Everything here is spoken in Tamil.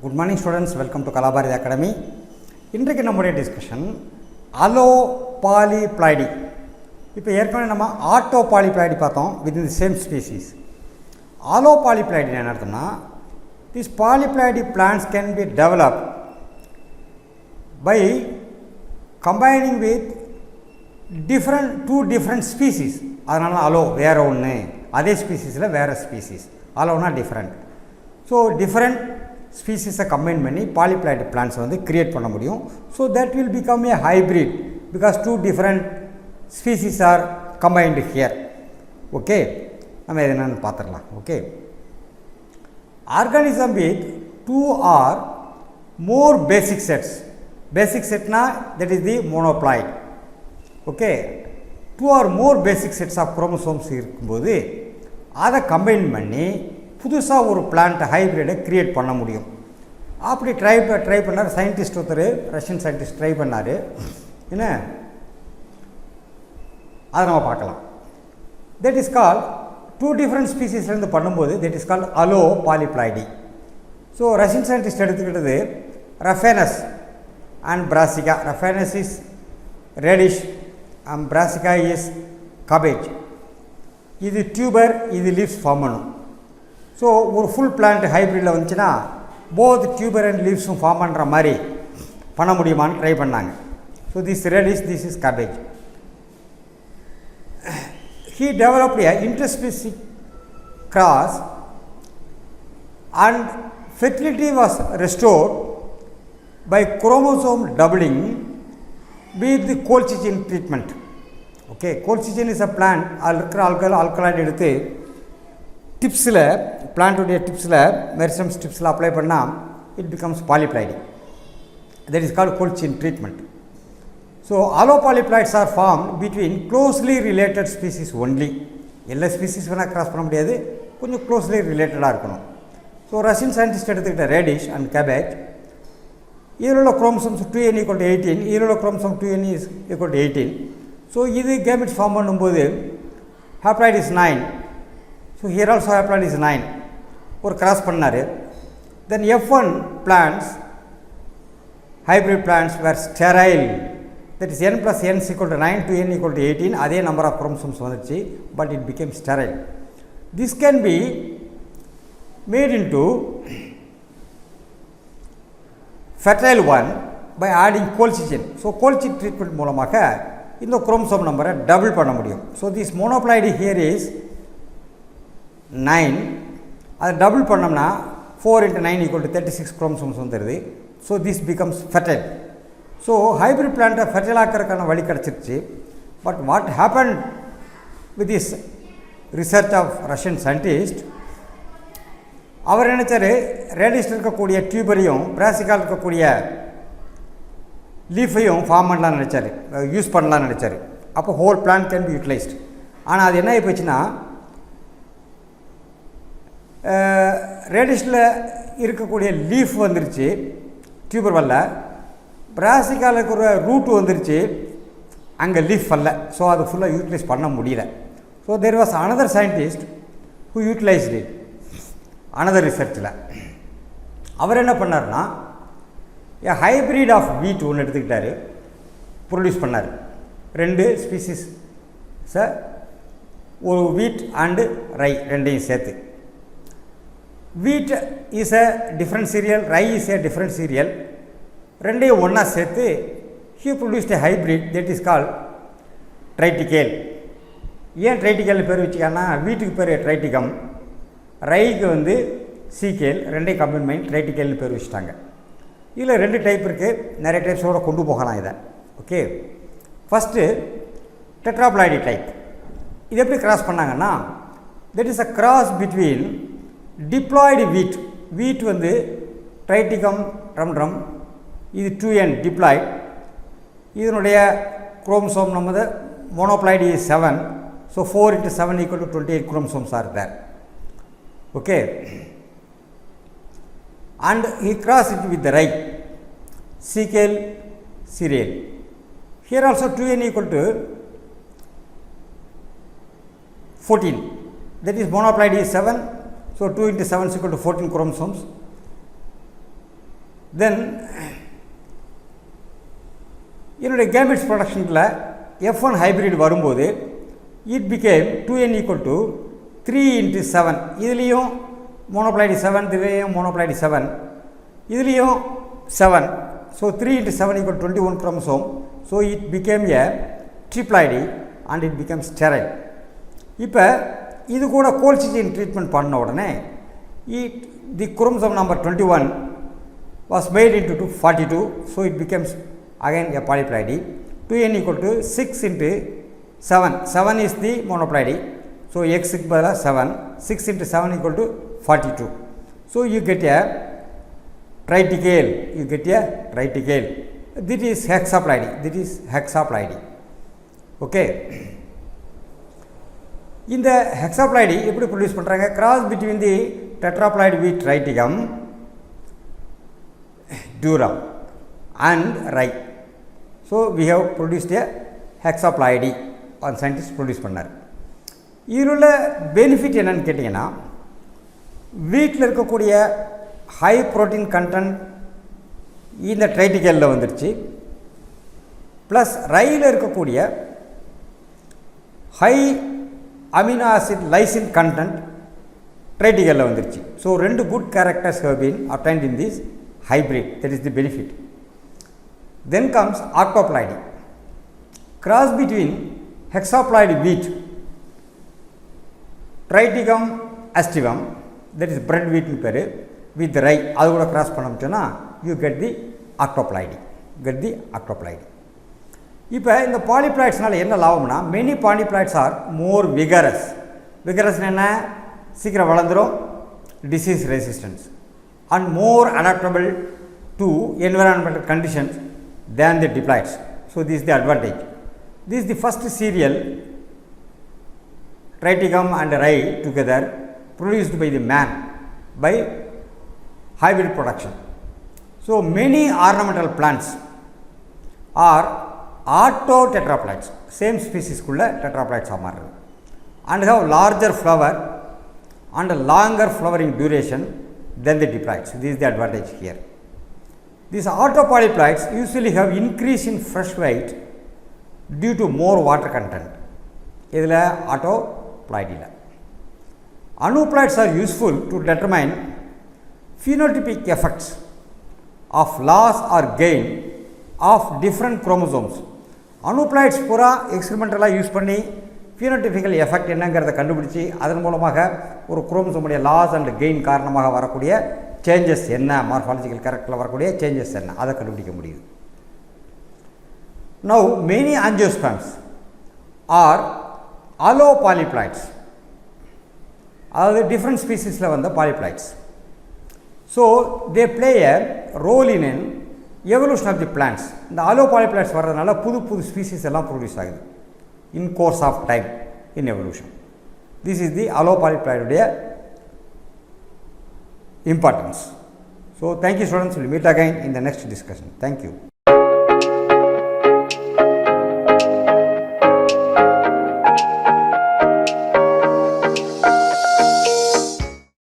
Good morning students, welcome to Kalabharati Academy. இன்றைக்கு நம்முடைய டிஸ்கஷன் அலோ பாலிப்ளாய்டி. இப்போ ஏற்கனவே நம்ம ஆட்டோ பாலிப்ளாய்டி பார்த்தோம் with the same species. Allopolyploidy என்ன அர்த்தம்னா this polyploidy plants can be develop by combining with two different species. அதனால அலோ வேறு ஒன்று, அதே ஸ்பீசிஸில் வேறு ஸ்பீசிஸ். அலோனா டிஃப்ரெண்ட். ஸோ டிஃப்ரெண்ட் ஸ்பீசிஸை கம்பைன் பண்ணி பாலிப்ளாய்டி பிளான்ட்ஸை வந்து கிரியேட் பண்ண முடியும். So that will become a hybrid because two different species are combined here. Okay, நம்ம இது என்னென்னு பார்த்துடலாம். Okay, organism with two or more basic sets. Basic செட்னா that is the monoploid. Okay, two or more basic sets of chromosomes இருக்கும்போது அதை கம்பைன் பண்ணி புதுசாக ஒரு பிளான்ட் ஹைப்ரிடை க்ரியேட் பண்ண முடியும். அப்படி ட்ரை பண்ணார் சயின்டிஸ்ட் ஒருத்தர், ரஷ்யன் சயின்டிஸ்ட் ட்ரை பண்ணார். என்ன அதை நம்ம பார்க்கலாம். That is call two different ஸ்பீசிஸ்லேருந்து பண்ணும்போது that is call allopolyploidy. So Russian scientist எடுத்துக்கிட்டது Raphanus and Brassica. Raphanus is radish and Brassica is cabbage. இது டியூபர், இது லீவ்ஸ் ஃபார்ம் பண்ணும். ஸோ ஒரு ஃபுல் பிளான்ட் ஹைப்ரிடில் வந்துச்சுன்னா போத் டியூபர் அண்ட் லீவ்ஸும் ஃபார்ம் பண்ணுற மாதிரி பண்ண முடியுமான்னு ட்ரை பண்ணாங்க. So this radish, this is cabbage. He developed a interspecies cross and fertility was restored by chromosome doubling with colchicine treatment. Okay, colchicine is a plant. அதில் இருக்கிற ஆல்கலாய்டு எடுத்து டிப்ஸில், பிளான்ட்டுடைய டிப்ஸில், மெரிசம்ஸ் டிப்ஸில் அப்ளை பண்ணால் it becomes polyploidy. That is called colchicine treatment. So allopolyploids are form between closely related species only. எல்லா ஸ்பீசிஸ் வேணால் கிராஸ் பண்ண முடியாது, கொஞ்சம் க்ளோஸ்லி ரிலேட்டடாக இருக்கணும். ஸோ ரஷ்யன் சயின்டிஸ்ட் எடுத்துக்கிட்ட ரேடிஷ் அண்ட் கேபேஜ், இதில் உள்ள குரோமோசோம்ஸ் 2n = 18, இதில் உள்ள குரோமோசோம் 2n = 18. ஸோ இது கேமெட்ஸ் ஃபார்ம் பண்ணும்போது haploid is 9. So here also haploid is 9. ஒரு கிராஸ் பண்ணார். Then F1 plants, hybrid plants were sterile. That is n + n = 9 to n = 18. அதே நம்பர் ஆஃப் குரோமோசோம்ஸ் வந்துச்சு, but it became sterile. This can be made into fertile one by adding colchicine. So colchicine treatment மூலமாக இந்த குரோமோசோம் நம்பரை டபுள் பண்ண முடியும். So this monoploidy here is 9. அதை டபுள் பண்ணோம்னா 4 × 9 = 36 குரோமோசோம்ஸ் வந்துடுது. So this becomes fertile. So hybrid பிளான்ட்டை ஃபெர்டைல் ஆக்கிறதுக்கான வழி கிடச்சிருச்சு. But what happen with this research of Russian scientist, அவர் நினச்சார் ரேடிஷில் இருக்கக்கூடிய டியூபரையும் பிராசிக்கால் இருக்கக்கூடிய லீஃபையும் ஃபார்ம் பண்ணலான்னு நினச்சார், யூஸ் பண்ணலான்னு நினச்சார். அப்போ whole plant can be utilised. ஆனால் அது என்ன ஆகிப்போச்சுன்னா, ரேடிஷில் இருக்கக்கூடிய லீஃப் வந்துருச்சு, டியூபர் வரல. பிராசிக்கால் இருக்கிற ரூட் வந்துருச்சு, அங்கே லீஃப் வரல. ஸோ அது ஃபுல்லாக யூட்டிலைஸ் பண்ண முடியல. So there was another scientist who utilised it another ரிசர்ச்சில். அவர் என்ன பண்ணார்னா, ஹைப்ரிட் ஆஃப் வீட் ஒன்று எடுத்துக்கிட்டார், ப்ரொடியூஸ் பண்ணார். 2 ஸ்பீசிஸை, ஒரு வீட் அண்டு ரை ரெண்டையும் சேர்த்து. Wheat is a different cereal, rye is a different cereal. ரெண்டையும் ஒன்றா சேர்த்து he produced a hybrid that is call triticale. ஏன் ட்ரைட்டிகேல் பேர் வச்சுக்கான்னா, வீட்டுக்கு பேர் ட்ரைட்டிகம், ரைக்கு வந்து சீகேல், ரெண்டையும் கம்பைன் பண்ணி ட்ரைட்டிகேல்னு பேர் வச்சுட்டாங்க. இதில் 2 டைப் இருக்குது, நிறைய டைப்ஸோடு கொண்டு போகலாம் இதை. Okay, first டெட்ராப்ளாய்டி type. இது எப்படி கிராஸ் பண்ணாங்கன்னா, that is a cross between diploid வீட். வீட் வந்து ட்ரைட்டிகம் ட்ரம், இது 2n டிப்ளாய்ட். இதனுடைய குரோமோசோம் நம்ம monoploid is 7. So 4 × 7 = 28 chromosomes are there. Okay, and he crossed it with the rai, Ckl serial. Here also 2n = 14. That is monoploid is 7. So 2 × 7 = 14 chromosomes. தென் என்னுடைய கேமெட்ஸ் ப்ரொடக்ஷனில் F1 ஹைப்ரிட் வரும்போது it became 2n equal to 3 into 7. இதுலேயும் மோனோப்ளைடி 7, இதுலேயும் மோனோப்ளைடி 7, இதுலேயும் 7. So 3 into 7 equal 21 chromosome. So it became a triploidy and it became sterile. இப்போ இது கூட கோல்சிஜின் ட்ரீட்மெண்ட் பண்ண உடனே the chromosome number 21 was made into 42. So it becomes again a polyploidy. 2n equal to 6 into 7. 7 is the monoploidy. So x equal to 7. 6 into 7 equal to 42. So you get a triticale. You get a triticale. This is hexaploidy. This is hexaploidy. Okay. இந்த hexaploidy எப்படி ப்ரொடியூஸ் பண்ணுறாங்க? Cross between the tetraploid with triticum, durum and rai. So we have produced a hexaploidy. ஒரு சயின்டிஸ்ட் ப்ரொடியூஸ் பண்ணார். இதில் உள்ள பெனிஃபிட் என்னன்னு கேட்டிங்கன்னா, வீட்டில் இருக்கக்கூடிய ஹை ப்ரோட்டீன் கண்டென்ட் இந்த ட்ரைட்டிக்கலில் வந்துடுச்சு, ப்ளஸ் ரையில் இருக்கக்கூடிய high amino acid lysine content ட்ரைட்டிக்கலில் வந்துடுச்சு. ஸோ ரெண்டு good characters have been obtained in this hybrid. That is the benefit. Then comes octoploidy, cross between hexaploid wheat, triticum aestivum, that is bread wheat with rye, adu kuda cross pannamchona you get the octoploidy. இப்போ இந்த பாலிப்ளாய்ட்ஸ்னால என்ன லாபம்னா, many polyploids are more vigorous. என்ன, சீக்கிரம் வளர்ந்துடும், disease resistance, and more adaptable to environmental conditions than the diploids. So this is the advantage. This is the first serial triticum and rye together produced by the man by hybrid production. So many ornamental plants are autotetraploids, same species kulla tetraploids are married, and have larger flower and longer flowering duration than the diploids. This is the advantage here. These autopolyploids usually have increase in fresh weight due to more water content. இதில் autoploidy இல்லை. Aneuploids are useful to determine phenotypic effects of loss or gain of different chromosomes. Aneuploids பூரா எக்ஸ்பெரிமெண்டலாக யூஸ் பண்ணி phenotypical effect என்னங்கிறத கண்டுபிடிச்சி அதன் மூலமாக ஒரு குரோமோசோமுடைய லாஸ் அண்ட் கெயின் காரணமாக வரக்கூடிய சேஞ்சஸ் என்ன, மார்ஃபாலஜிக்கல் கேரக்டரில் வரக்கூடிய சேஞ்சஸ் என்ன, அதை கண்டுபிடிக்க முடியுது. Now many angiosperms are allopolyploids, அதாவது டிஃப்ரெண்ட் ஸ்பீசிஸில் வந்த polyploids. So they play a role in evolution of the plants. இந்த அலோபாலிப்ளாய்ட்ஸ் வர்றதுனால புது புது ஸ்பீசிஸ் எல்லாம் ப்ரொடியூஸ் ஆகுது in course of time in evolution. This is the allopolyploid importance. So thank you students, we will meet again in the next discussion. Thank you.